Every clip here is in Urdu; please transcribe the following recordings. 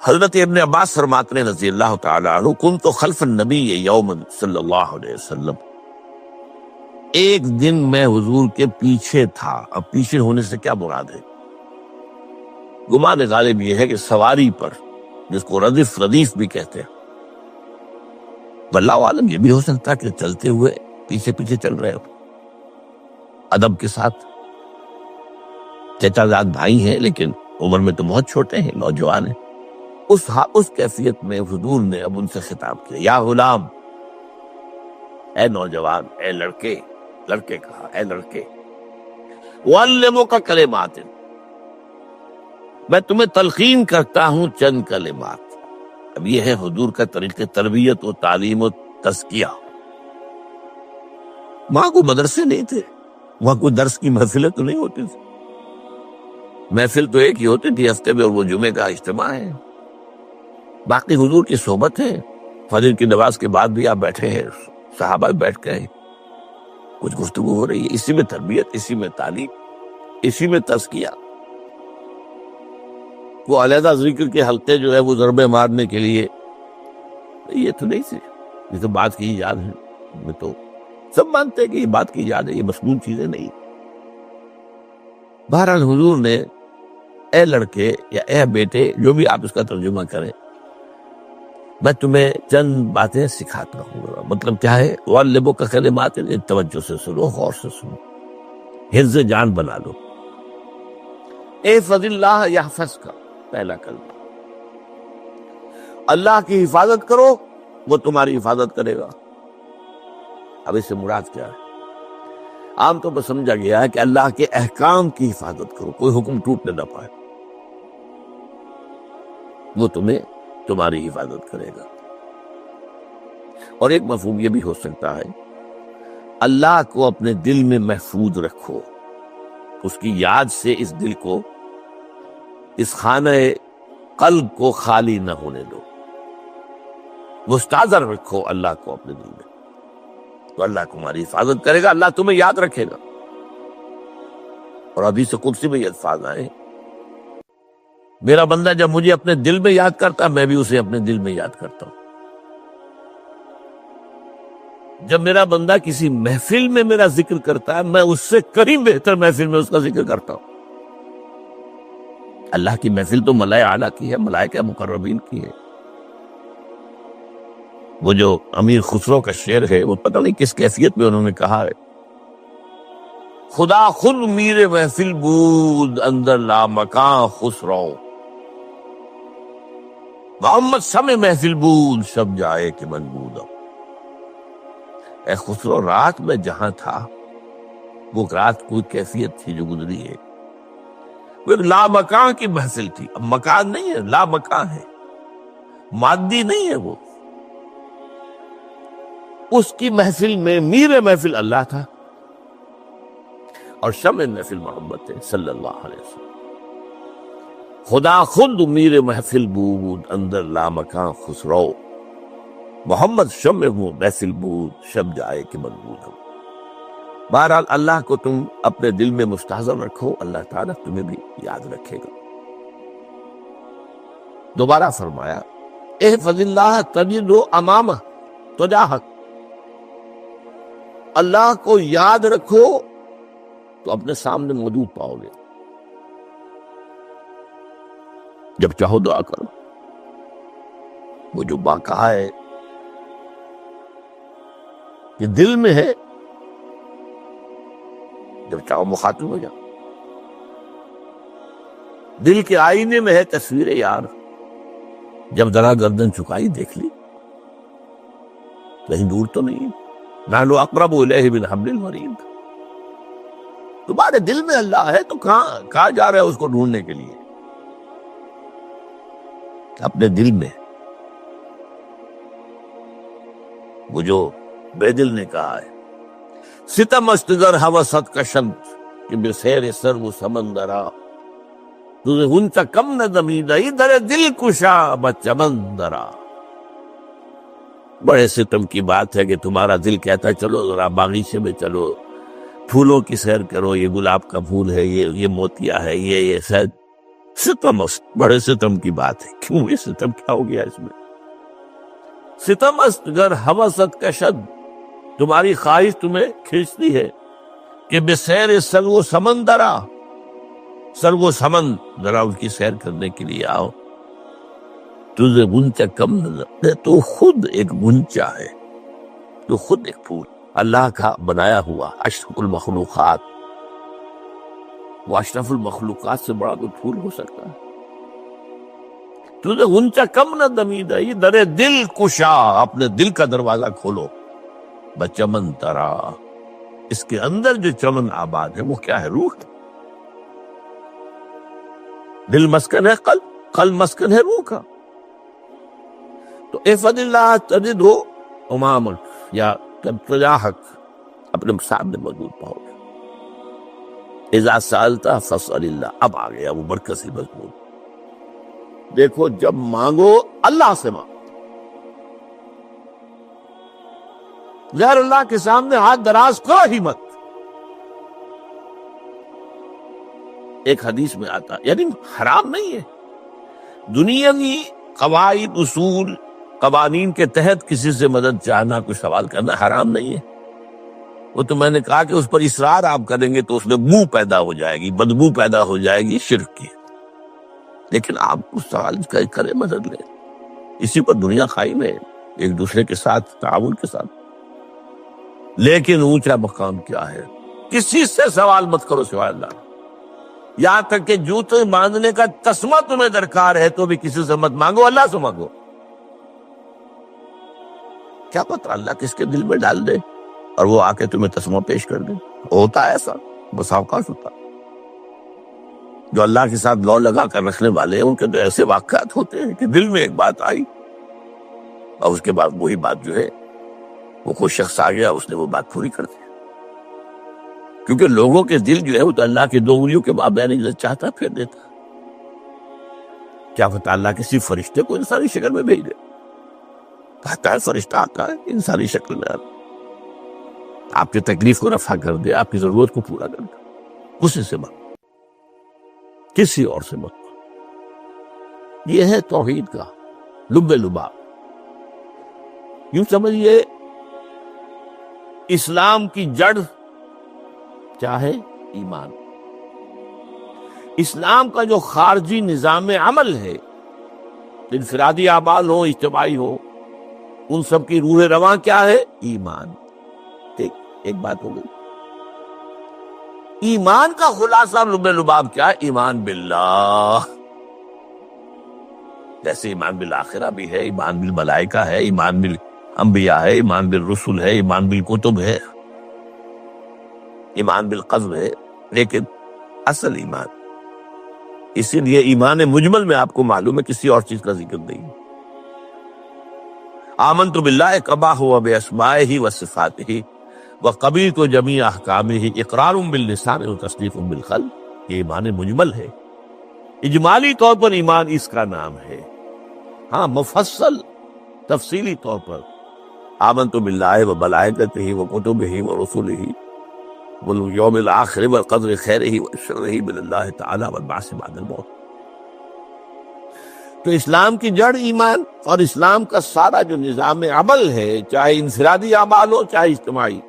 حضرت ابن عباس فرماتے ہیں رضی اللہ تعالی عنہ، کنت خلف النبی یوما صلی اللہ علیہ وسلم، ایک دن میں حضور کے پیچھے تھا۔ اب پیچھے ہونے سے کیا مراد ہے؟ گمان غالب یہ ہے کہ سواری پر، جس کو ردف ردیف بھی کہتے ہیں، واللہ عالم یہ بھی ہو سکتا ہے کہ چلتے ہوئے پیچھے پیچھے چل رہے ہو، ادب کے ساتھ۔ چچا زاد بھائی ہیں لیکن عمر میں تو بہت چھوٹے ہیں، نوجوان ہیں۔ اس کیفیت میں حضور نے اب ان سے خطاب کیا، یا غلام، اے نوجوان، اے لڑکے کہا، اے لڑکے، وَعَلِّمُكَ کلمات، میں تمہیں تلقین کرتا ہوں چند کلمات۔ اب یہ ہے حضور کا طریقہ تربیت و تعلیم و تزکیہ۔ وہاں کوئی مدرسے نہیں تھے، وہاں کوئی درس کی محفلیں تو نہیں ہوتی تھی، محفل تو ایک ہی ہوتی تھی ہفتے میں، اور وہ جمعے کا اجتماع ہے۔ باقی حضور کی صحبت ہے، فجر کی نماز کے بعد بھی آپ بیٹھے ہیں، صحابہ بھی بیٹھ گئے، کچھ گفتگو ہو رہی ہے، اسی میں تربیت، اسی میں تعلیم، اسی میں تزکیہ۔ وہ علیحدہ ذکر کے حلقے جو ہے وہ ضربے مارنے کے لیے یہ تو نہیں تھے، یہ تو بات کی یاد ہے، میں تو سب مانتے ہیں کہ یہ بات کی یاد ہے، یہ مصنون چیزیں نہیں۔ بہرحال حضور نے اے لڑکے یا اے بیٹے، جو بھی آپ اس کا ترجمہ کریں، میں تمہیں چند باتیں سکھاتا ہوں۔ مطلب کیا ہے؟ وَعَلِّمُكَ کلمات، توجہ سے سنو، غور سے سنو، حفظ جان بنا لو۔ احفظ اللہ یحفظک، پہلا کلمہ، اللہ کی حفاظت کرو، وہ تمہاری حفاظت کرے گا۔ اب اس سے مراد کیا ہے؟ عام طور پر سمجھا گیا ہے کہ اللہ کے احکام کی حفاظت کرو، کوئی حکم ٹوٹنے نہ پائے، وہ تمہاری حفاظت کرے گا۔ اور ایک مفہوم یہ بھی ہو سکتا ہے، اللہ کو اپنے دل میں محفوظ رکھو، اس کی یاد سے اس دل کو، اس خانہ قلب کو خالی نہ ہونے دو، مستحضر رکھو اللہ کو اپنے دل میں، تو اللہ تمہاری حفاظت کرے گا، اللہ تمہیں یاد رکھے گا۔ اور حدیث قدسی میں یہ الفاظ آئے، میرا بندہ جب مجھے اپنے دل میں یاد کرتا، میں بھی اسے اپنے دل میں یاد کرتا ہوں۔ جب میرا بندہ کسی محفل میں میرا ذکر کرتا ہے، میں اس سے کہیں بہتر محفل میں اس کا ذکر کرتا ہوں۔ اللہ کی محفل تو ملائے اعلیٰ کی ہے، ملائکہ مقربین کی ہے۔ وہ جو امیر خسرو کا شعر ہے، وہ پتہ نہیں کس کیفیت میں انہوں نے کہا ہے، خدا خود میر محفل بود اندر لامکاں خسرو، محمد شمع محفل بود شب جائے کہ من بودم۔ اے خسرو، رات میں جہاں تھا، وہ رات کوئی کیفیت تھی جو گزری ہے، وہ ایک لامکاں کی محفل تھی۔ اب مکان نہیں ہے، لامکاں ہے، مادی نہیں ہے وہ۔ اس کی محفل میں میر محفل اللہ تھا، اور شمع محفل محمد تھے صلی اللہ علیہ وسلم۔ خدا خود میر محفل بود اندر لامکاں خسرو، محمد شمع محفل بود شب جائے کہ من بودم۔ بہرحال اللہ کو تم اپنے دل میں مستحضر رکھو، اللہ تعالیٰ تمہیں بھی یاد رکھے گا۔ دوبارہ فرمایا، احفظ اللہ تجدہ امامہ تجاہک، اللہ کو یاد رکھو تو اپنے سامنے موجود پاؤ گے، جب چاہو دعا کرو۔ وہ جو با کہا ہے کہ دل میں ہے، جب چاہو مخاطب ہو جاؤ۔ دل کے آئینے میں ہے تصویر یار، جب ذرا گردن چکائی دیکھ لی، کہیں دور تو نہیں، نحن اقرب الیہ من حبل الورید۔ تمہارے دل میں اللہ ہے تو کہاں جا رہے ہو اس کو ڈھونڈنے کے لیے؟ اپنے دل میں۔ وہ جو بے دل نے کہا ہے، ستم است در حوست کشند کہ بسیر سر و سمندرا، تجھے ان کا کم نہ دمیدہ در دل کشا بچمندرا۔ بڑے ستم کی بات ہے کہ تمہارا دل کہتا ہے چلو ذرا باغیچے میں چلو، پھولوں کی سیر کرو، یہ گلاب کا پھول ہے، یہ موتیا ہے، یہ شاید ستم بڑے ستم کی بات ہے. کیوں یہ ستم کیا ہو گیا اس میں؟ ستم است گر ہوست کشد، تمہاری خواہش تمہیں کھینچتی ہے کہ بے سیر سرگ و سمندرا، سرگ و سمن ذرا اس کی سیر کرنے کے لیے آؤ. تجھے غنچہ کم نظر، تو خود ایک غنچہ ہے، تو خود ایک پھول اللہ کا بنایا ہوا، اشرف المخلوقات. وہ اشرف المخلوقات سے بڑا کوئی پھول ہو سکتا ہے؟ تجھے غنچہ کم نہ دمید ہے، یہ در دل کشا، اپنے دل کا دروازہ کھولو. بچمن ترا، اس کے اندر جو چمن آباد ہے وہ کیا ہے؟ روح. دل مسکن ہے قلب، قلب مسکن ہے روح کا. تو احفظ اللہ تجد ہو امام یا تجاہک، اپنے سامنے موجود پاؤ گے. اذا سالتا فاسأل اللہ، اب آ گیا وہ مرکزی مضمون. دیکھو جب مانگو اللہ سے مانگو، غیر اللہ کے سامنے ہاتھ دراز کرو ہی مت. ایک حدیث میں آتا، یعنی حرام نہیں ہے، دنیاوی قواعد اصول قوانین کے تحت کسی سے مدد چاہنا، کوئی سوال کرنا حرام نہیں ہے. وہ تو میں نے کہا کہ اس پر اصرار آپ کریں گے تو اس میں بو پیدا ہو جائے گی، بدبو پیدا ہو جائے گی شرک کی. لیکن آپ اس سوال کریں، مدد لیں، اسی پر دنیا قائم ہے، ایک دوسرے کے ساتھ تعاون کے ساتھ. لیکن اونچا مقام کیا ہے؟ کسی سے سوال مت کرو سوائے اللہ. یہاں تک کہ جوتے باندھنے کا تسمہ تمہیں درکار ہے تو بھی کسی سے مت مانگو، اللہ سے مانگو. کیا پتہ اللہ کس کے دل میں ڈال دے اور وہ آ کے تمہیں تسمہ پیش کر دے. ہوتا ہے ایسا، بس اوقات ہوتا. جو اللہ کے ساتھ لو لگا کر رکھنے والے ہیں ان کے تو ایسے واقعات ہوتے ہیں کہ دل میں ایک بات آئی اور اس کے بعد وہی بات جو ہے وہ کوئی شخص آ گیا، اس نے وہ بات پوری کر دی. کیونکہ لوگوں کے دل جو ہے وہ تو اللہ کے دو انگلیوں کے مابین جو چاہتا پھر دیتا. کیا پتہ اللہ کسی فرشتے کو انسانی شکل میں بھیج دے. کہتا ہے فرشتہ آتا ہے انسانی شکل میں، آپ کی تکلیف کو رفع کر دے، آپ کی ضرورت کو پورا کر دے. اسی سے مانگو، کسی اور سے مت. یہ ہے توحید کا لب لباب. یوں سمجھیے اسلام کی جڑ کیا ہے؟ ایمان. اسلام کا جو خارجی نظام عمل ہے، انفرادی اعمال ہو اجتماعی ہو، ان سب کی روح رواں کیا ہے؟ ایمان. ایک بات ہو گئی. ایمان کا خلاصہ لب لباب کیا ہے؟ ایمان باللہ. جیسے ایمان بالآخرہ بھی ہے، ایمان بالملائکہ ہے، ایمان بالانبیاء ہے، ایمان بالرسل ہے، ایمان بالکتب ہے، ایمان بالقذف ہے. لیکن اصل ایمان، اسی لیے ایمان مجمل میں آپ کو معلوم ہے کسی اور چیز کا ذکر نہیں. آمنت باللہ کما ہوا باسمائہ وصفاتہ وقبلت جمیع احکامہ اقرار باللسان وتصدیق بالقلب. یہ ایمان مجمل ہے. اجمالی طور پر ایمان اس کا نام ہے. ہاں مفصل تفصیلی طور پر آمنت باللہ وملائکتہ وکتبہ ورسلہ والیوم الآخر والقدر خیرہ وشرہ من اللہ تعالی والبعث بعد الموت. تو اسلام کی جڑ ایمان، اور اسلام کا سارا جو نظام عمل ہے، چاہے انفرادی اعمال ہو چاہے اجتماعی،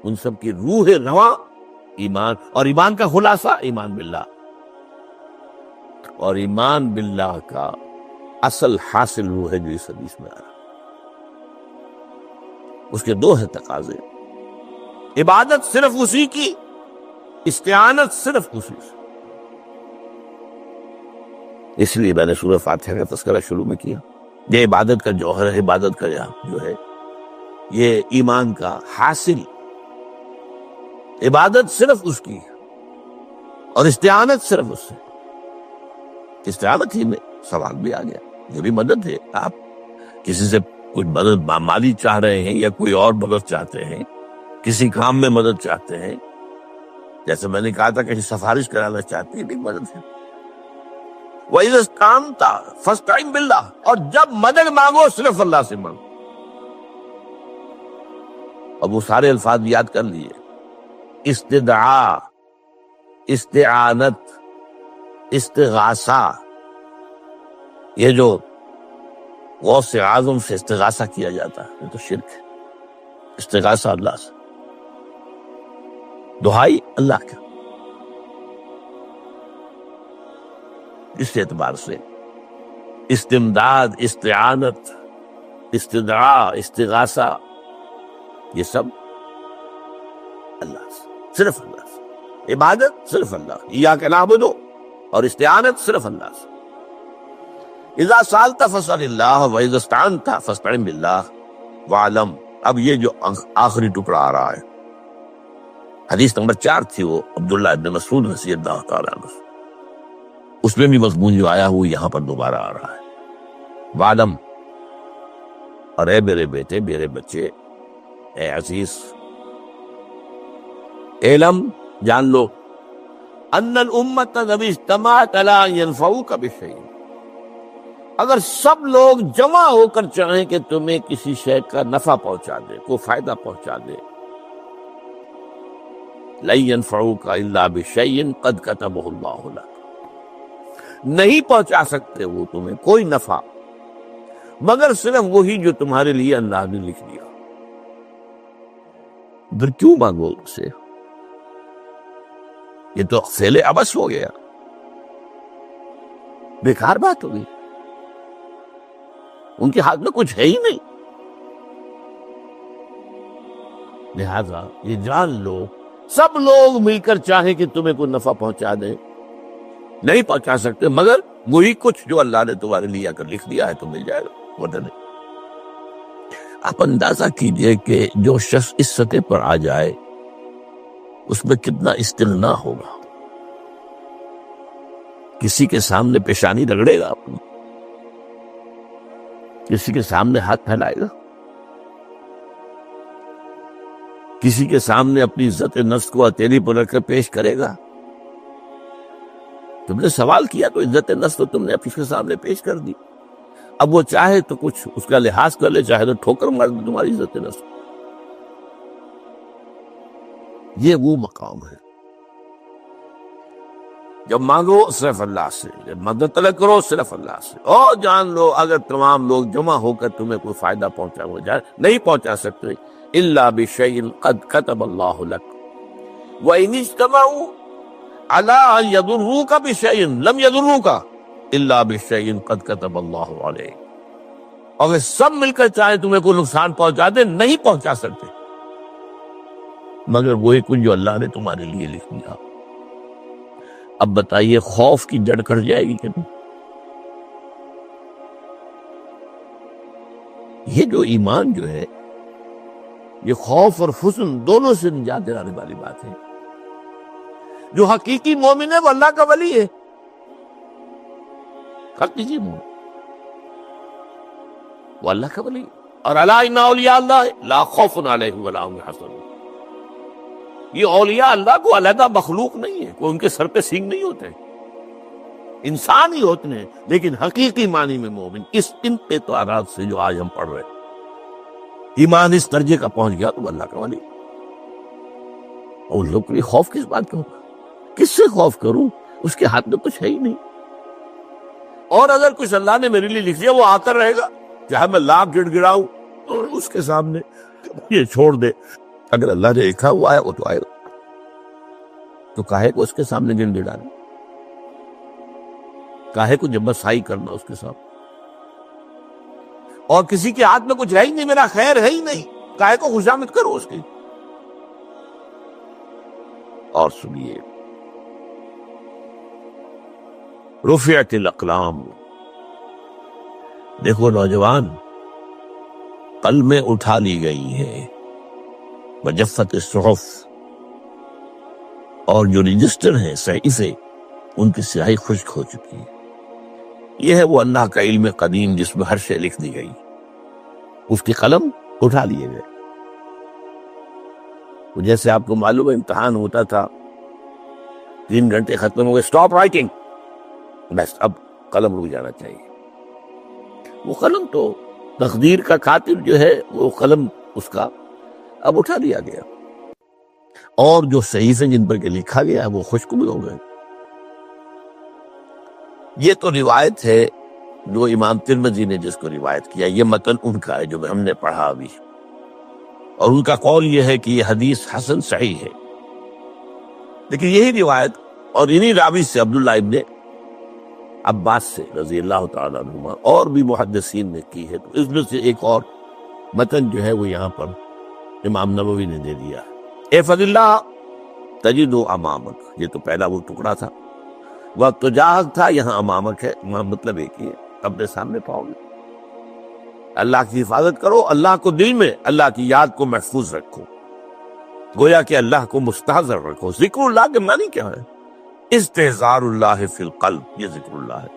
ان سب کی روح رواں ایمان. اور ایمان کا خلاصہ ایمان باللہ. اور ایمان باللہ کا اصل حاصل وہ ہے جو اس حدیث میں آ رہا. اس کے دو ہے تقاضے: عبادت صرف اسی کی، استعانت صرف اسی سے. اس لیے میں نے سورہ فاتحہ کا تذکرہ شروع میں کیا. یہ عبادت کا جوہر ہے، عبادت کا جو ہے یہ ایمان کا حاصل. عبادت صرف اس کی ہے اور استعانت صرف اس سے. استعانت ہی میں سوال بھی آ گیا، یہ بھی مدد ہے. آپ کسی سے کچھ مدد مالی چاہ رہے ہیں یا کوئی اور مدد چاہتے ہیں، کسی کام میں مدد چاہتے ہیں، جیسے میں نے کہا تھا کہ سفارش کرانا چاہتے ہیں، بھی مدد ہے. وَإِذَا اسْتَعَنْتَ فَاسْتَعِنْ بِاللَّهِ. اور جب مدد مانگو صرف اللہ سے مانگو. اب وہ سارے الفاظ یاد کر لیے: استدعاء، استعانت، استغاثہ، یہ جو غوث اعظم سے استغاثہ کیا جاتا ہے یہ تو شرک ہے. استغاثہ اللہ سے، دعائی اللہ کا. اس اعتبار سے استمداد، استعانت، استدعاء، استغاثہ، یہ سب اللہ سے، صرف اللہ سے. عبادت صرف اللہ، ایاک نعبد، اور استعانت صرف اللہ سے. اذا سالت فاسأل اللہ واذا استعنت فاستعن باللہ واعلم. اب یہ جو آخری ٹکڑا آ رہا ہے، حدیث نمبر 4 تھی، وہ عبداللہ ابن مسعود رضی اللہ تعالیٰ عنہ، اس میں بھی مضمون جو آیا وہ یہاں پر دوبارہ آ رہا ہے. وعلم، اور اے میرے بیٹے، میرے بچے، اے عزیز، علم، جان لو، ان الامت اذا اجتمعت علی ان ينفعوک بشیء، اگر سب لوگ جمع ہو کر چاہیں کہ تمہیں کسی شے کا نفع پہنچا دے، کوئی فائدہ پہنچا دے، لن ينفعوک الا بشیء قد کتبہ اللہ لک، نہیں پہنچا سکتے وہ تمہیں کوئی نفع مگر صرف وہی جو تمہارے لیے اللہ نے لکھ دیا. پھر کیوں مانگو ان سے؟ یہ تو فعل عبث ہو گیا، بیکار بات ہو گئی، ان کے ہاتھ میں کچھ ہے ہی نہیں. لہذا یہ جان لو، سب لوگ مل کر چاہیں کہ تمہیں کوئی نفع پہنچا دیں، نہیں پہنچا سکتے مگر وہی کچھ جو اللہ نے تمہارے لیے اگر لکھ دیا ہے تو مل جائے گا، ورنہ نہیں. آپ اندازہ کیجئے کہ جو شخص اس سطح پر آ جائے اس میں کتنا استغنا ہوگا. کسی کے سامنے پیشانی رگڑے گا اپنی، کسی کے سامنے ہاتھ پھیلائے گا، کسی کے سامنے اپنی عزت نفس کو ہتھیلی پر رکھ کر پیش کرے گا. تم نے سوال کیا تو عزت نفس تو تم نے اپنے کے سامنے پیش کر دی. اب وہ چاہے تو کچھ اس کا لحاظ کر لے، چاہے تو ٹھوکر مار دے تمہاری عزت نفس. یہ وہ مقام ہے جب مانگو صرف اللہ سے، جب مدد طلب کرو صرف اللہ سے. اور جان لو اگر تمام لوگ جمع ہو کر تمہیں کوئی فائدہ پہنچا ہو جائے، نہیں پہنچا سکتے الا بشیء قد کتب اللہ لک وان اجتمعوا علی ان یضروک بشیء لم یضروک الا بشیء قد کتب اللہ علیک. اگر سب مل کر چاہیں تمہیں کوئی نقصان پہنچا دے، نہیں پہنچا سکتے مگر وہی کچھ جو اللہ نے تمہارے لیے لکھ دیا. اب بتائیے خوف کی جڑ کٹ جائے گی کہ نہیں؟ یہ جو ایمان جو ہے یہ خوف اور حزن دونوں سے نجات دلانے والی بات ہے. جو حقیقی مومن ہے وہ اللہ کا ولی ہے، حقیقی مومن وہ اللہ کا ولی ہے. اور الا ان اولیاء اللہ لا خوف علیہم ولا هم يحزنون. یہ اولیاء اللہ کو علیحدہ مخلوق نہیں ہے، کوئی ان کے سر پہ سینگ نہیں ہوتے، انسان ہی ہوتے ہیں، لیکن حقیقی معنی میں مومن. اس ان اعتبارات سے جو آج ہم پڑھ رہے ہیں، ایمان اس درجے کا پہنچ گیا تو اللہ کا ولی. اور لوگ کے لیے خوف کس بات کا ہوگا؟ کس سے خوف کروں؟ اس کے ہاتھ میں کچھ ہے ہی نہیں. اور اگر کچھ اللہ نے میرے لیے لکھ دیا وہ آتا رہے گا، چاہے میں لاکھ گڑ گڑاؤں اور اس کے سامنے یہ چھوڑ دے. اگر اللہ نے لکھا وہ آیا وہ تو آئے گا، تو کاہے کو اس کے سامنے گڑ گڑانا، کاہے کو جبرسائی کرنا اس کے سامنے. اور کسی کے ہاتھ میں کچھ ہے ہی نہیں، میرا خیر ہے ہی نہیں، کاہے کو خوشامد کرو اس کی. اور سنیے، رفعت الاقلام، دیکھو نوجوان، قلمیں اٹھا لی گئی ہیں، وجفت الصحف، اور جو رجسٹر ہیں صحیفے ان کی سیاہی خشک ہو چکی ہے. یہ ہے وہ اللہ کا علم قدیم جس میں ہر شے لکھ دی گئی، اس کی قلم اٹھا لیے گئے. جیسے آپ کو معلوم ہے امتحان ہوتا تھا، 3 گھنٹے ختم ہو گئے، اسٹاپ رائٹنگ، بس اب قلم رک جانا چاہیے. وہ قلم تو تقدیر کا کاتب جو ہے وہ قلم اس کا اب اٹھا دیا گیا، اور جو صحیفے جن پر کے لکھا گیا ہے وہ خشک بھی ہو گئے. یہ تو روایت ہے جو امام ترمذی نے جس کو روایت کیا، یہ متن ان کا ہے جو ہم نے پڑھا ابھی، اور ان کا قول یہ ہے کہ یہ حدیث حسن صحیح ہے۔ لیکن یہی روایت اور انہی راوی سے عبداللہ ابن عباس سے رضی اللہ تعالیٰ عنہما اور بھی محدثین نے کی ہے، تو اس میں سے ایک اور متن جو ہے وہ یہاں پر امام نووی نے دے دیا ہے۔ احفظ اللہ تجد امامک، یہ تو پہلا وہ ٹکڑا تھا، وہ تجاہک تھا، یہاں امامک ہے، مطلب ایک ہی ہے، اپنے سامنے پاؤ گے۔ اللہ کی حفاظت کرو، اللہ کو دل میں، اللہ کی یاد کو محفوظ رکھو، گویا کہ اللہ کو مستحضر رکھو۔ ذکر اللہ کے معنی کیا ہے؟ استحضار اللہ فی القلب، یہ ذکر اللہ ہے۔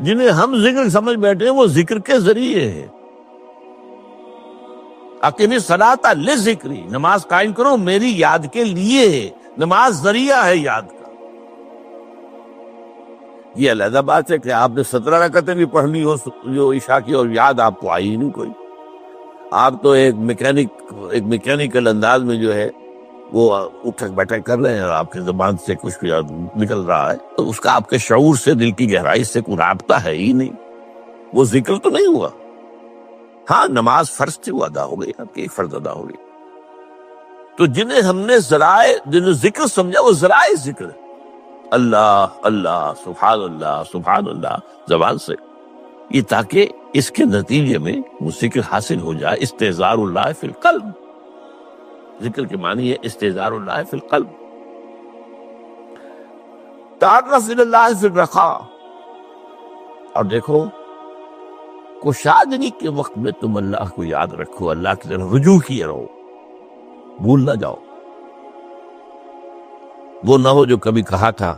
جنہیں ہم ذکر سمجھ بیٹھے ہیں وہ ذکر کے ذریعے ہے۔ اقیم الصلاۃ لذکری، نماز قائم کرو میری یاد کے لیے، نماز ذریعہ ہے یاد کا۔ یہ علیحدہ بات ہے کہ آپ نے 17 رکعتیں بھی پڑھ لی ہو جو عشاء کی، اور یاد آپ کو آئی نہیں کوئی، آپ تو ایک میکینیکل انداز میں جو ہے وہ اٹھک بیٹھک کر رہے ہیں، اور آپ کی زبان سے کچھ نکل رہا ہے، تو اس کا آپ کے شعور سے، دل کی گہرائی سے کوئی رابطہ ہے ہی نہیں، وہ ذکر تو نہیں ہوا۔ ہاں نماز فرض تھی، وہ ادا ہو گئی، آپ کی فرض ادا ہو گئی۔ تو جنہیں ہم نے جنہیں ذکر سمجھا وہ ذرائع ذکر ہے، اللہ اللہ سبحان اللہ زبان سے، یہ تاکہ اس کے نتیجے میں وہ ذکر حاصل ہو جائے۔ استحضار اللہ فی القلب، ذکر کے معنی ہے استحضار اللہ فی القلب۔ تعرف الی اللہ فی الرخاء، اور دیکھو کشادگی کے وقت میں تم اللہ کو یاد رکھو، اللہ کی طرف رجوع کیے رہو، بھول نہ جاؤ۔ وہ نہ ہو جو کبھی کہا تھا،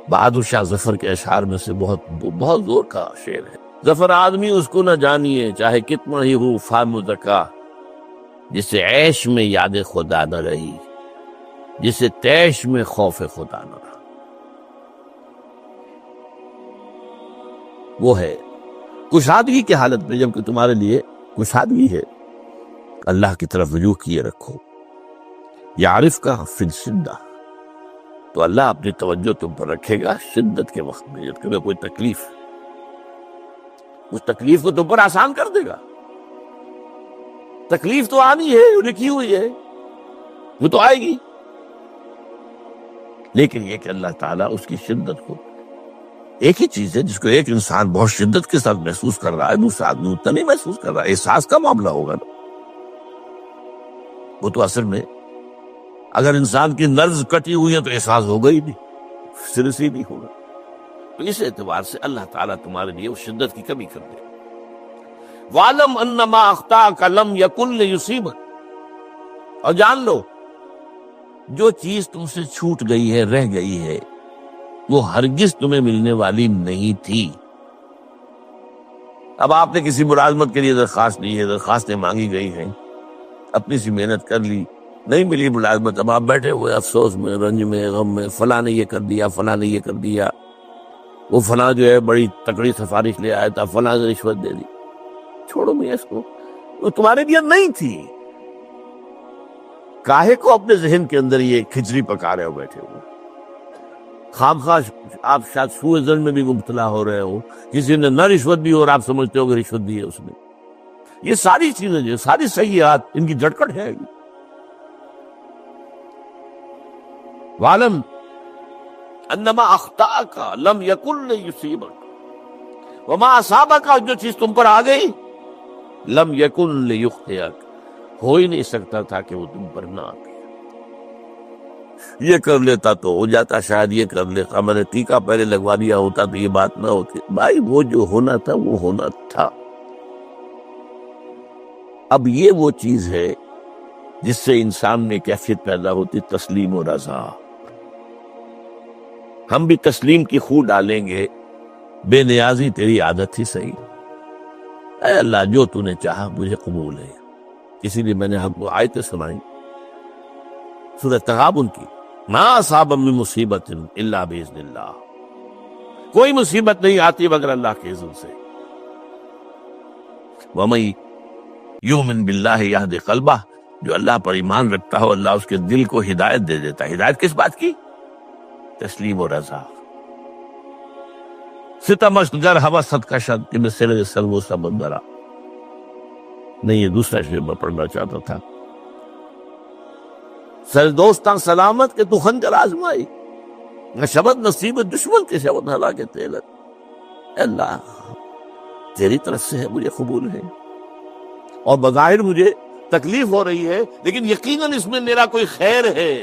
بہادر شاہ ظفر کے اشعار میں سے بہت زور کا شعر ہے، ظفر آدمی اس کو نہ جانیے چاہے کتنا ہی ہو فام زکا، جسے عیش میں یاد خدا نہ رہی، جسے تیش میں خوف خدا نہ رہا۔ وہ ہے کشادگی کی حالت میں، جبکہ تمہارے لیے کشادگی ہے، اللہ کی طرف رجوع کیے رکھو۔ یعرف کا فی الشدہ، تو اللہ اپنی توجہ تم پر رکھے گا شدت کے وقت میں، جب تمہیں کوئی تکلیف، اس تکلیف کو تم پر آسان کر دے گا۔ تکلیف تو آنی ہے، لکھی ہوئی ہے، وہ تو آئے گی، لیکن یہ کہ اللہ تعالیٰ اس کی شدت کو، ایک ہی چیز ہے جس کو ایک انسان بہت شدت کے ساتھ محسوس کر رہا ہے، دوسرا آدمی اتنا نہیں محسوس کر رہا ہے، احساس کا معاملہ ہوگا نا۔ وہ تو اصل میں اگر انسان کی نرز کٹی ہوئی ہے تو احساس ہوگا ہی نہیں، سرس ہی نہیں ہوگا۔ تو اس اعتبار سے اللہ تعالیٰ تمہارے لیے اس شدت کی کمی کر دے۔ وَعْلَمْ أَنَّ مَا أَخْطَأَكَ لَمْ يَكُنْ لِيُصِيبَكَ، اور جان لو جو چیز تم سے چھوٹ گئی ہے، رہ گئی ہے، وہ ہرگز تمہیں ملنے والی نہیں تھی۔ اب آپ نے کسی ملازمت کے لیے درخواست دی ہے، درخواستیں مانگی گئی ہیں، اپنی سی محنت کر لی، نہیں ملی ملازمت، اب آپ بیٹھے ہوئے افسوس میں، رنج میں، غم میں، فلاں نے یہ کر دیا، فلاں نے یہ کر دیا، وہ فلاں جو ہے بڑی تکڑی سفارش لے آیا تھا، فلاں نے رشوت دے دی۔ چھوڑو میاں اس کو، وہ تمہارے لیے نہیں تھی۔ کاہے کو اپنے ذہن کے اندر یہ کھچڑی پکا رہے ہو بیٹھے ہوئے؟ خامخواہ آپ شاید سوء ظن میں بھی مبتلا ہو رہے ہو، کسی نے نہ رشوت دی اور آپ سمجھتے ہو کہ رشوت دی ہے اس نے۔ یہ ساری چیزیں جو ساری سیئات، ان کی جڑکٹ ہے۔ وَعْلَمْ أَنَّ مَا أَخْطَأَكَ لَمْ يَكُنْ لِيُصِيبَكَ وَمَا أَصَابَكَ، جو چیز تم پر آ گئی، لَمْ يَكُنْ لِيُخْطِئَكَ، ہو ہی نہیں سکتا تھا کہ وہ تم پر نہ آتی۔ یہ کر لیتا تو ہو جاتا، شاید یہ کر لیتا، میں نے ٹیکا پہلے لگوا دیا ہوتا تو یہ بات نہ ہوتی۔ بھائی وہ جو ہونا تھا وہ ہونا تھا۔ اب یہ وہ چیز ہے جس سے انسان میں کیفیت پیدا ہوتی، تسلیم و رضا۔ ہم بھی تسلیم کی خو ڈالیں گے، بے نیازی تیری عادت ہی صحیح، اے اللہ جو تو نے چاہا مجھے قبول ہے۔ اسی لیے میں نے آپ کو آیتیں سنائی سورہ تغابن کی، ما اصاب من مصیبت الا باذن اللہ، کوئی مصیبت نہیں آتی مگر اللہ کے اذن سے۔ وَمَن یؤمن باللہ یہد قلبہ، جو اللہ پر ایمان رکھتا ہو اللہ اس کے دل کو ہدایت دے دیتا ہے۔ ہدایت کس بات کی؟ تسلیم و رضا۔ ستمش گر حوست کا شد کہ میں سر سلو سمندرا. نہیں، یہ دوسرا شعر میں پڑھنا چاہتا تھا. سر دوستاں سلامت کہ تو خنجر آزمائی، نہ شبد نصیب دشمن کے شبد ہلا کے تیلت. اے اللہ تیری طرف سے ہے، مجھے قبول ہے، اور بظاہر مجھے تکلیف ہو رہی ہے، لیکن یقیناً اس میں میرا کوئی خیر ہے.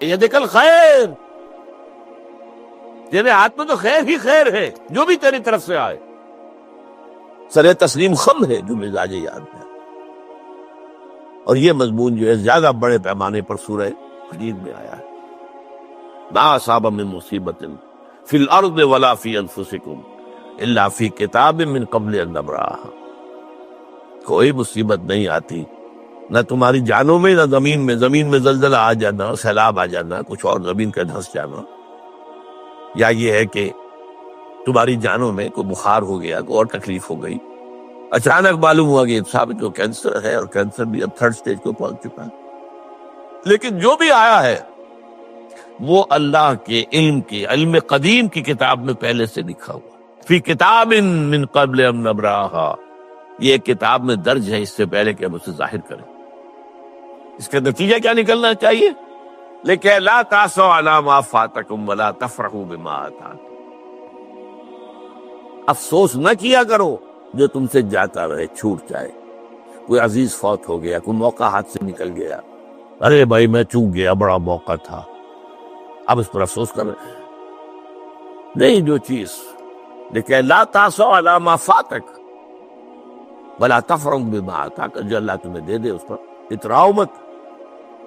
یدک الخیر، تیرے ہاتھ میں تو خیر ہی خیر ہے، جو بھی تیری طرف سے آئے. سر تسلیم خم ہے جو مزاج یاد ہے. اور یہ مضمون جو ہے زیادہ بڑے پیمانے پر سورہ حدید میں آیا ہے. ما اصاب من مصیبت فی الارض ولا فی انفسکم الا فی کتاب من قبل ان نبرأها. کوئی مصیبت نہیں آتی نہ تمہاری جانوں میں نہ زمین میں. زمین میں زلزلہ آ جانا، سیلاب آ جانا، کچھ اور زمین کا دھنس جانا، یا یہ ہے کہ تمہاری جانوں میں کوئی بخار ہو گیا، کوئی اور تکلیف ہو گئی، اچانک معلوم ہوا کہ ثابت کو کینسر ہے، اور کینسر بھی اب 3rd stage کو پہنچ چکا ہے. لیکن جو بھی آیا ہے وہ اللہ کے علم قدیم کی کتاب میں پہلے سے لکھا ہوا. فی کتاب من قبل ان نبرأها، یہ ایک کتاب میں درج ہے اس سے پہلے کہ ہم اسے ظاہر کریں. اس کا نتیجہ کیا نکلنا چاہیے؟ لیکن لا تاسوا علی ما فاتکم ولا تفرحوا بما آتاکم. افسوس نہ کیا کرو جو تم سے جاتا رہے، چھوٹ جائے. کوئی عزیز فوت ہو گیا، کوئی موقع ہاتھ سے نکل گیا، ارے بھائی میں چوک گیا، بڑا موقع تھا، اب اس پر افسوس کر رہے نہیں. جو چیز لیکن لا تاسوا علی ما فاتک ولا تفرحوا بما آتاک، جو اللہ تمہیں دے دے اس پر اتراؤ مت.